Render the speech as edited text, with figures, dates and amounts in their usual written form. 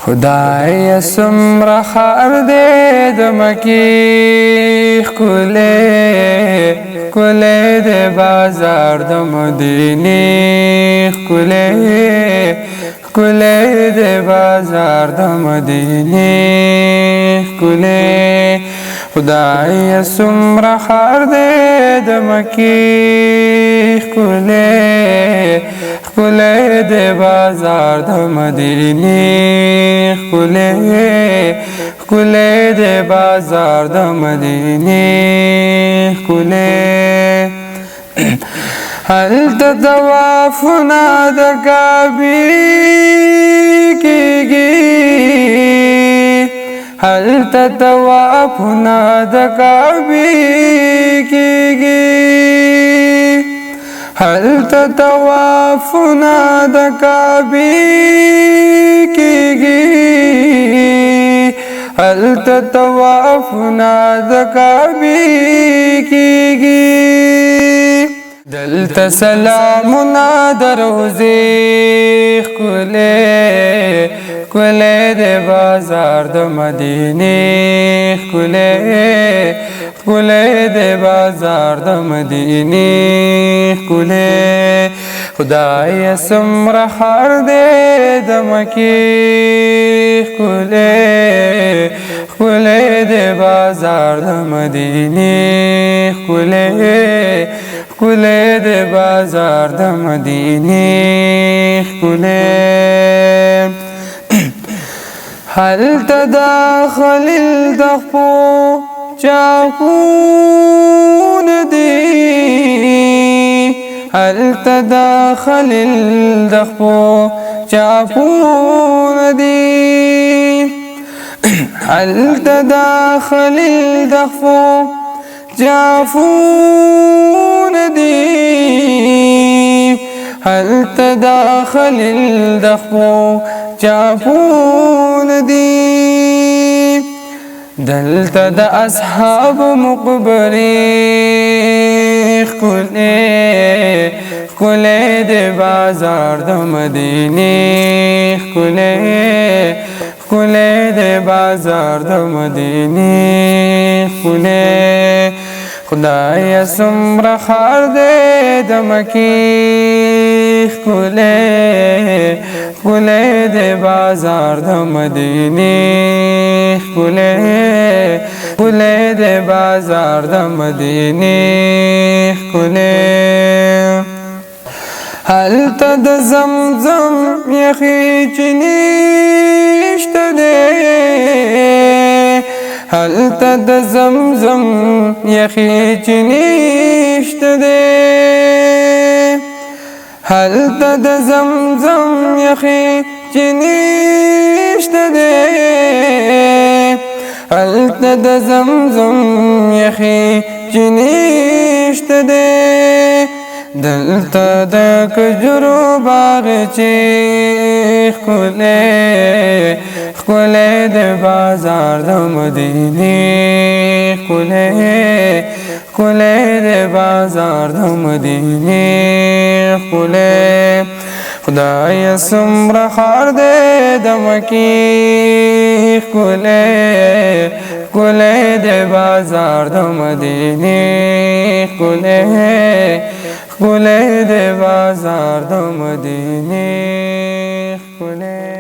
خدای سمره خار دې د مکی ښکلی ښکلی د بازار د مدینې ښکلی ښکلی د بازار د مدینې ښکلی خدای سمره خار دې د مکی ښکلی ښکلی د بازار د مدینې ښکلی ښکلی د بازار د مدینې ښکلی هلته طوافونه د کعبې کېږي هلته طوافونه د کعبې کېږي هلته طوافونه د کعبې کېږي هلته طوافونه د کعبې کېږي دلته سلامونه د روضې ښکلی ښکلی د بازار د مدینې ښکلی ښکلی د بازار د مدینې ښکلی خدای سمره خار دې د مکی ښکلی ښکلی د بازار د مدینې ښکلی ښکلی د بازار د مدینې ښکلی هلته د خلیل د خپو چاپونه دي هلته د خلیل د خپو چاپونه دي هلته د خلیل د خپو چاپونه دي هلته د خلیل د خپو چاپونه دي دلته د اصحاب مقبرې ښکلی ښکلی د بازار د مدینې ښکلی ښکلی د بازار د مدینې ښکلی خدای سمره خار دې د مکی ښکلی ښکلی د بازار د مدینې ښکلی ښکلی د بازار د مدینې ښکلی هلته د زمزم یخې چینې شته دی هلته د زمزم یخې چینې شته دی هلته د زمزم یخې چینې شته دی هلته د زمزم یخې چینې شته دی دلته د کجورو باغچې ښکلی ښکلی د بازار د مدینې ښکلی ښکلی د بازار د مدینې ښکلی خدای سمره خار دې د مکی ښکلی ښکلی د بازار د مدینې ښکلی ښکلی د بازار د مدینې ښکلی